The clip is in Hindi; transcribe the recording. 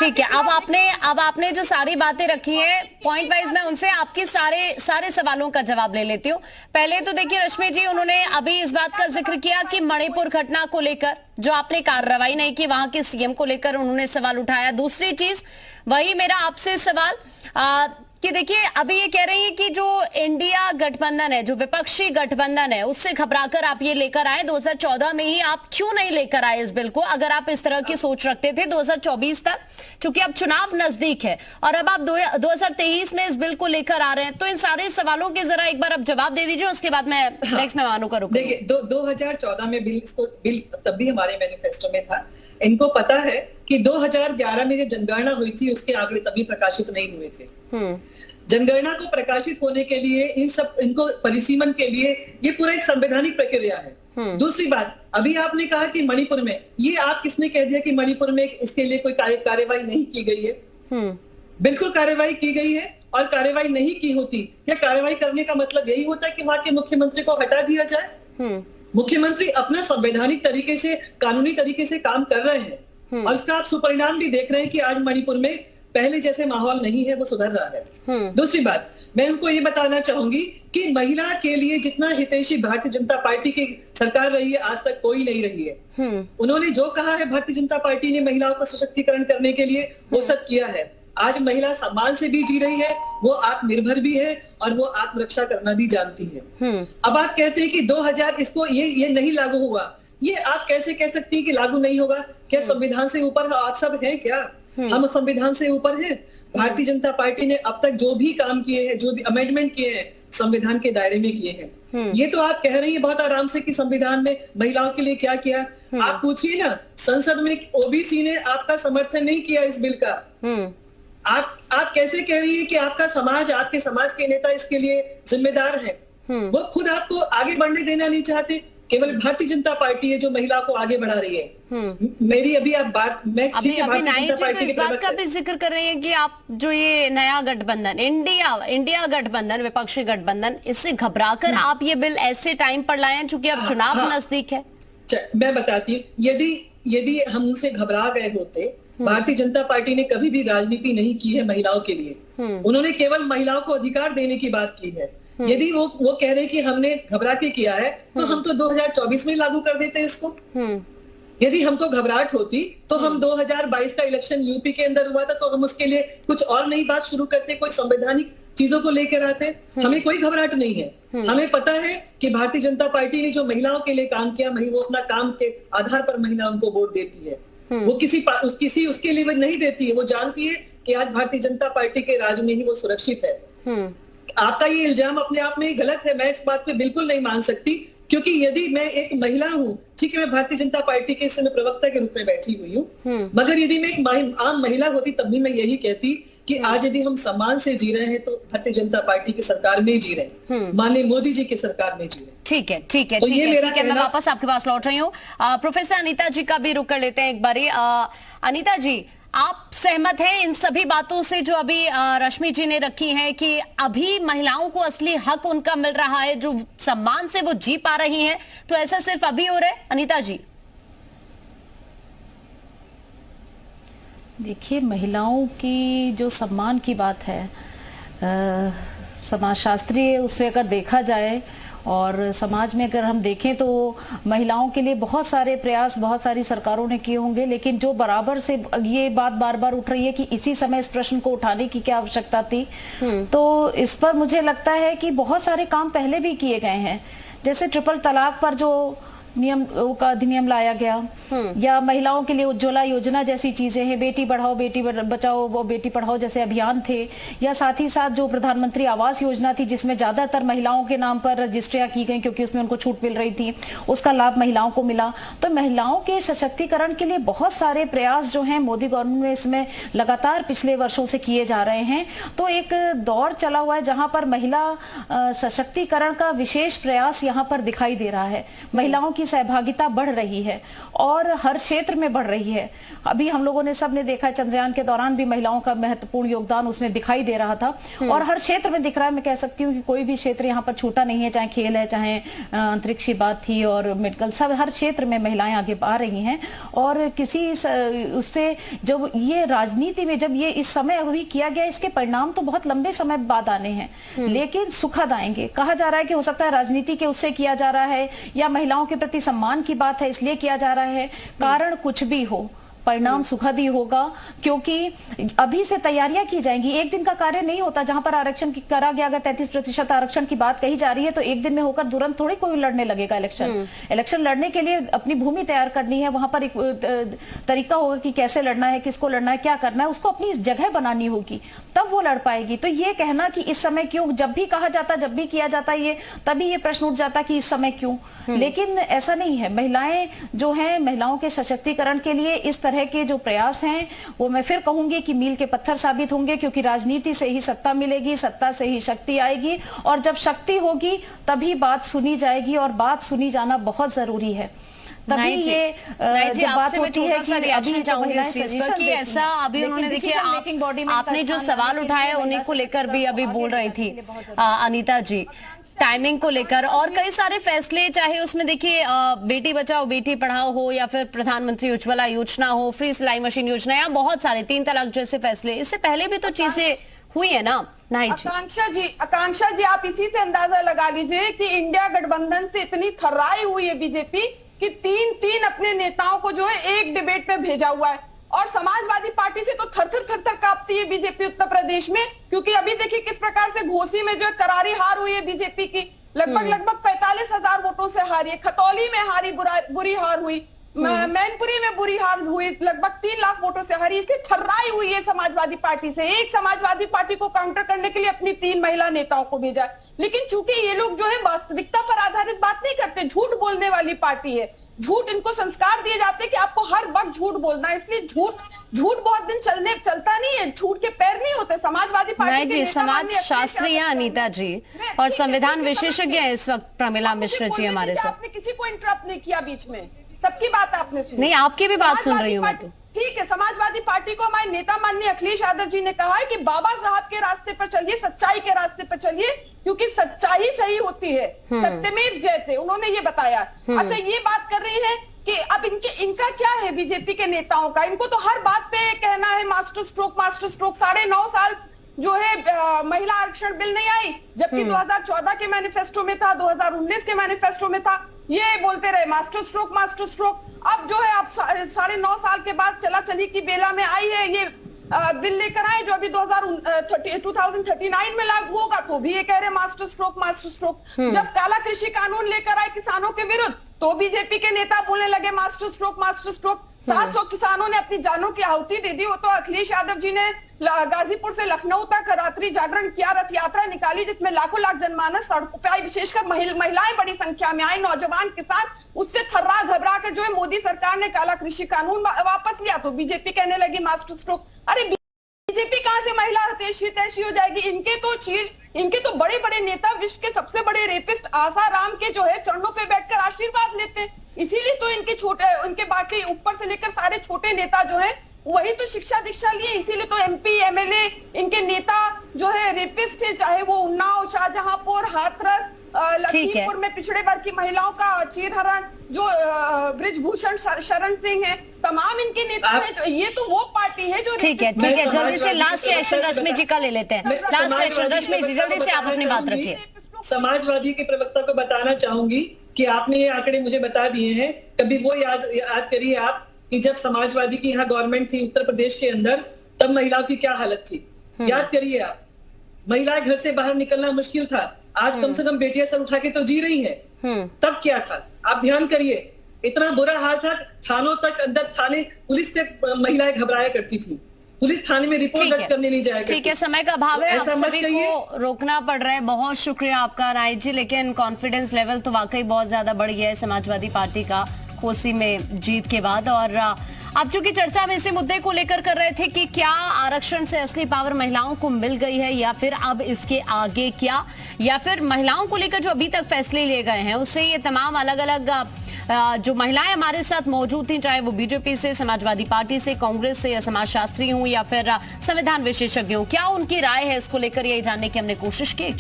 ठीक है, अब आपने जो सारी बातें रखी है पॉइंट वाइज, मैं उनसे आपके सारे सवालों का जवाब ले लेती हूँ। पहले तो देखिए रश्मि जी, उन्होंने अभी इस बात का जिक्र किया कि मणिपुर घटना को लेकर जो आपने कार्रवाई नहीं की, वहां के सीएम को लेकर उन्होंने सवाल उठाया। दूसरी चीज, वही मेरा आपसे सवाल कि देखिए अभी ये कह रही है कि जो इंडिया गठबंधन है, जो विपक्षी गठबंधन है, उससे घबराकर आप ये लेकर आए 2014 में ही। आप क्यों नहीं लेकर आए इस बिल को, अगर आप इस तरह की सोच रखते थे 2024 तक, क्योंकि अब चुनाव नजदीक है और अब आप 2023 में इस बिल को लेकर आ रहे हैं। तो इन सारे सवालों के जरा एक बार अब जवाब दे दीजिए, उसके बाद मैं नेक्स्ट मेहमानों का रुक। देखिए 2014 में बिल तब भी हमारे मैनिफेस्टो में था। इनको पता है कि 2011 में जब जनगणना हुई थी उसके आंकड़े तभी प्रकाशित नहीं हुए थे। जनगणना को प्रकाशित होने के लिए इनको परिसीमन के लिए ये पूरा एक संवैधानिक प्रक्रिया है। दूसरी बात, अभी आपने कहा कि मणिपुर में, ये आप किसने कह दिया कि मणिपुर में इसके लिए कोई कार्यवाही नहीं की गई है? बिल्कुल कार्यवाही की गई है, और कार्यवाही नहीं की होती या कार्यवाही करने का मतलब यही होता है कि वहां के मुख्यमंत्री को हटा दिया जाए। मुख्यमंत्री अपना संवैधानिक तरीके से, कानूनी तरीके से काम कर रहे हैं और उसका आप सुपरिणाम भी देख रहे हैं कि आज मणिपुर में पहले जैसे माहौल नहीं है, वो सुधर रहा है। दूसरी बात, मैं उनको ये बताना चाहूंगी कि महिला के लिए जितना हितैषी भारतीय जनता पार्टी की सरकार रही है, आज तक कोई नहीं रही है। उन्होंने जो कहा है भारतीय जनता पार्टी ने महिलाओं का सशक्तिकरण करने के लिए, वो सब किया है। आज महिला सम्मान से भी जी रही है, वो आत्मनिर्भर भी है और वो आत्मरक्षा करना भी जानती है। अब आप कहते हैं कि 2000 इसको ये नहीं लागू हुआ, ये आप कैसे कह सकती हैं कि लागू नहीं होगा? क्या संविधान से ऊपर आप सब हैं क्या? हम संविधान से ऊपर हैं। भारतीय जनता पार्टी ने अब तक जो भी काम किए हैं, जो भी अमेंडमेंट किए हैं, संविधान के दायरे में किए हैं। ये तो आप कह रही है बहुत आराम से कि संविधान में महिलाओं के लिए क्या किया। आप पूछिए ना, संसद में ओबीसी ने आपका समर्थन नहीं किया इस बिल का। आप कैसे कह रही है कि आपका समाज, आपके समाज के नेता इसके लिए जिम्मेदार हैं? वो खुद आपको आगे बढ़ने देना नहीं चाहते। केवल भारतीय जनता पार्टी है जो महिला को आगे बढ़ा रही है। मेरी अभी आप बात, मैं अभी इस बात का भी जिक्र कर रही है कि आप जो ये नया गठबंधन, इंडिया गठबंधन, विपक्षी गठबंधन, इससे घबराकर आप ये बिल ऐसे टाइम पर लाए हैं चूंकि अब चुनाव नजदीक है। मैं बताती हूँ, यदि हम उनसे घबरा गए होते, भारतीय जनता पार्टी ने कभी भी राजनीति नहीं की है महिलाओं के लिए। उन्होंने केवल महिलाओं को अधिकार देने की बात की है। यदि वो कह रहे कि हमने घबरा के किया है, तो हम तो 2024 में लागू कर देते इसको। यदि हमको घबराहट होती तो हम 2022 का इलेक्शन यूपी के अंदर हुआ था, तो हम उसके लिए कुछ और नई बात शुरू करते, कोई संवैधानिक चीजों को लेकर आते। हमें कोई घबराहट नहीं है। हमें पता है कि भारतीय जनता पार्टी ने जो महिलाओं के लिए काम किया, वो अपना काम के आधार पर महिला उनको वोट देती है। वो किसी उसके लिए नहीं देती है। वो जानती है कि आज भारतीय जनता पार्टी के राज में ही वो सुरक्षित है। आपका ये इल्जाम अपने आप में ही गलत है। मैं इस बात पे बिल्कुल नहीं मान सकती, क्योंकि यदि मैं एक महिला हूँ, ठीक है, मैं भारतीय जनता पार्टी के इस समय प्रवक्ता के रूप में बैठी हुई हूँ, मगर यदि मैं एक आम महिला होती तब भी मैं यही कहती कि आज यदि हम सम्मान से जी रहे हैं तो भारतीय जनता पार्टी की सरकार में जी रहे हैं, माननीय मोदी जी की सरकार में जी रहे हैं। ठीक है, ठीक है, तो ठीक है, मैं वापस आपके पास लौट रही हूँ। प्रोफेसर अनीता जी का भी रुक कर लेते हैं एक बारी। अनीता जी, आप सहमत हैं इन सभी बातों से जो अभी रश्मि जी ने रखी हैं कि अभी महिलाओं को असली हक उनका मिल रहा है, जो सम्मान से वो जी पा रही हैं, तो ऐसा सिर्फ अभी हो रहा है? अनीता जी, देखिए, महिलाओं की जो सम्मान की बात है, समाजशास्त्रीय उससे अगर देखा जाए और समाज में अगर हम देखें तो महिलाओं के लिए बहुत सारे प्रयास बहुत सारी सरकारों ने किए होंगे, लेकिन जो बराबर से ये बात बार बार उठ रही है कि इसी समय इस प्रश्न को उठाने की क्या आवश्यकता थी, तो इस पर मुझे लगता है कि बहुत सारे काम पहले भी किए गए हैं। जैसे ट्रिपल तलाक पर जो नियम का अधिनियम लाया गया, या महिलाओं के लिए उज्ज्वला योजना जैसी चीजें हैं, बेटी बढ़ाओ बेटी बचाओ वो बेटी पढ़ाओ जैसे अभियान थे, या साथ ही साथ जो प्रधानमंत्री आवास योजना थी जिसमें ज्यादातर महिलाओं के नाम पर रजिस्ट्रियां की गई क्योंकि उसमें उनको छूट मिल रही थी, उसका लाभ महिलाओं को मिला। तो महिलाओं के सशक्तिकरण के लिए बहुत सारे प्रयास जो हैं मोदी गवर्नमेंट में इसमें लगातार पिछले वर्षों से किए जा रहे हैं। तो एक दौर चला हुआ है जहां पर महिला सशक्तिकरण का विशेष प्रयास यहाँ पर दिखाई दे रहा है। महिलाओं की की सहभागिता बढ़ रही है और हर क्षेत्र में बढ़ रही है। अभी हम लोगों ने सबने देखा, चंद्रयान के दौरान भी महिलाओं का महत्वपूर्ण योगदान उसमें दिखाई दे रहा था और हर क्षेत्र में दिख रहा है। मैं कह सकती हूँ कि कोई भी क्षेत्र यहाँ पर छूटा नहीं है, चाहे खेल है, चाहे अंतरिक्ष की बात थी और मेडिकल, सब हर क्षेत्र में महिलाएं आगे आ रही हैं। और किसी उससे जब ये राजनीति में जब ये इस समय अभी किया गया, इसके परिणाम तो बहुत लंबे समय बाद आने हैं, लेकिन सुखद आएंगे। कहा जा रहा है कि हो सकता है राजनीति के उससे किया जा रहा है या महिलाओं के प्रति सम्मान की बात है इसलिए किया जा रहा है, कारण कुछ भी हो, परिणाम सुखद ही होगा, क्योंकि अभी से तैयारियां की जाएंगी। एक दिन का कार्य नहीं होता। जहां पर आरक्षण करा गया, अगर 33% आरक्षण की बात कही जा रही है तो एक दिन में होकर तुरंत थोड़ी कोई लड़ने लगेगा इलेक्शन। इलेक्शन लड़ने के लिए अपनी भूमि तैयार करनी है, वहां पर एक तरीका होगा कि कैसे लड़ना है, किसको लड़ना है, क्या करना है, उसको अपनी जगह बनानी होगी, तब वो लड़ पाएगी। तो ये कहना कि इस समय क्यों, जब भी कहा जाता, जब भी किया जाता, ये तभी ये प्रश्न उठ जाता कि इस समय क्यों, लेकिन ऐसा नहीं है। महिलाएं जो हैं, महिलाओं के सशक्तिकरण के लिए इस तरह के जो प्रयास हैं वो मैं फिर कहूंगी कि मील के पत्थर साबित होंगे, क्योंकि राजनीति से ही सत्ता मिलेगी, सत्ता से ही शक्ति आएगी और जब शक्ति होगी तभी बात सुनी जाएगी और बात सुनी जाना बहुत जरूरी है। तभी ये जब बात होती है कि अभी चाहूंगी इस चीज का कि ऐसा अभी उन्होंने, देखिए आपने जो सवाल उठाए उन्हीं को लेकर भी अभी बोल रही थी अनीता जी, टाइमिंग को लेकर और कई सारे फैसले, चाहे उसमें देखिए बेटी बचाओ बेटी पढ़ाओ हो या फिर प्रधानमंत्री उज्ज्वला योजना हो, फ्री सिलाई मशीन योजना या बहुत सारे 3 तलाक जैसे फैसले, इससे पहले भी तो चीजें हुई है ना। आकांक्षा जी आप इसी से अंदाजा लगा लीजिए कि इंडिया गठबंधन से इतनी थर्राई हुई है बीजेपी कि 3 अपने नेताओं को जो है एक डिबेट पे भेजा हुआ है और समाजवादी पार्टी से तो थर-थर कांपती है बीजेपी उत्तर प्रदेश में, क्योंकि अभी देखिए किस प्रकार से घोसी में जो करारी हार हुई है बीजेपी की, लगभग 45,000 वोटों से हारी है। खतौली में हारी, बुरी हार हुई, मैनपुरी में बुरी हार हुई, लगभग 3 लाख वोटों से हारी। इससे थर्राई हुई है समाजवादी पार्टी से। एक समाजवादी पार्टी को काउंटर करने के लिए अपनी 3 महिला नेताओं को भेजा, लेकिन चूंकि ये लोग जो है वास्तविकता पर आधारित बात नहीं करते, झूठ बोलने वाली पार्टी है, झूठ इनको संस्कार दिए जाते हैं कि आपको हर वक्त झूठ बोलना है, इसलिए झूठ बहुत दिन चलता नहीं है, झूठ के पैर नहीं होते। समाजवादी पार्टी के समाज शास्त्री हैं अनीता जी और संविधान विशेषज्ञ हैं इस वक्त प्रमिला मिश्र जी हमारे साथ। आपने किसी को इंटरप्ट नहीं किया बीच में, सबकी बात आपने सुनी। नहीं, आपकी भी बात सुन रही हूँ मैं तो। ठीक है, समाजवादी पार्टी को हमारे नेता माननीय अखिलेश यादव जी ने कहा है कि बाबा साहब के रास्ते पर चलिए, सच्चाई के रास्ते पर चलिए, क्योंकि सच्चाई सही होती है, सत्यमेव जयते, उन्होंने ये बताया। अच्छा, ये बात कर रही है कि अब इनका क्या है बीजेपी के नेताओं का, इनको तो हर बात पे कहना है मास्टर स्ट्रोक। 9.5 साल जो है महिला आरक्षण बिल नहीं आई, जबकि 2014 के मैनिफेस्टो में था, 2019 के मैनिफेस्टो में था, ये बोलते रहे मास्टर स्ट्रोक। अब जो है आप 9.5 साल के बाद चला चली की बेला में आई है ये बिल लेकर आए जो अभी 2039 में लागू होगा, तो भी ये कह रहे मास्टर स्ट्रोक। जब काला कृषि कानून लेकर आए किसानों के विरुद्ध, तो बीजेपी के नेता बोलने लगे मास्टर स्ट्रोक। 700 किसानों ने अपनी जानों की आहुति दे दी। वो तो अखिलेश यादव जी ने गाजीपुर से लखनऊ तक रात्रि जागरण किया, रथ यात्रा निकाली, जिसमें लाखों जनमानस सड़कों पे आई, विशेषकर महिलाएं बड़ी संख्या में आई, नौजवान किसान, उससे थर्रा घबरा कर जो है मोदी सरकार ने काला कृषि कानून वापस लिया, तो बीजेपी कहने लगी मास्टर स्ट्रोक। अरे बीजेपी कहां से महिला तैशी हो जाएगी? इनके तो बड़े बड़े नेता, विश्व के सबसे बड़े रेपिस्ट आसाराम के जो है चरणों पे बैठकर आशीर्वाद लेते हैं, इसीलिए तो इनके बाकी ऊपर से लेकर सारे छोटे नेता जो है वही तो शिक्षा दीक्षा लिए, इसीलिए तो MP MLA इनके नेता जो है रेपिस्ट है, चाहे वो उन्नाव, शाहजहांपुर, हाथरस, लखीमपुर में पिछड़े वर्ग की महिलाओं का चीरहरण जो ब्रिजभूषण शरण सिंह है, तमाम इनके नेता हैं। जो ये तो वो पार्टी है जो ठीक है जल्दी से लास्ट रिएक्शन रश्मि जी का ले लेते हैं। लास्ट रिएक्शन रश्मि जी, जल्दी से आप अपनी बात रखिए। समाजवादी के प्रवक्ता को बताना चाहूंगी कि आपने ये आंकड़े मुझे बता दिए हैं, कभी वो याद करिए आप कि जब समाजवादी की यहाँ गवर्नमेंट थी उत्तर प्रदेश के अंदर, तब महिलाओं की क्या हालत थी, याद करिए आप। महिलाएं घर से बाहर निकलना मुश्किल था, आज कम से कम बेटियां सर उठा के तो जी रही हैं। तब क्या था आप ध्यान करिए, इतना बुरा हाल था, थानों तक, अंदर थाने, पुलिस तक महिलाएं घबराया करती थी, पुलिस थाने में रिपोर्ट दर्ज करने नहीं जाएगा। ठीक है, समय का अभाव है, आप सभी को रोकना पड़ रहा है। बहुत शुक्रिया आपका राय जी, लेकिन कॉन्फिडेंस लेवल तो वाकई बहुत ज्यादा बढ़ गया है समाजवादी पार्टी का कोसी में जीत के बाद। और आप चूंकि चर्चा में इसी मुद्दे को लेकर कर रहे थे कि क्या आरक्षण से असली पावर महिलाओं को मिल गई है या फिर अब इसके आगे क्या, या फिर महिलाओं को लेकर जो अभी तक फैसले लिए गए हैं उससे ये तमाम अलग अलग जो महिलाएं हमारे साथ मौजूद थी, चाहे वो बीजेपी से, समाजवादी पार्टी से, कांग्रेस से या समाजशास्त्री हूं या फिर संविधान विशेषज्ञ हूं, क्या उनकी राय है इसको लेकर, यही जानने की हमने कोशिश की।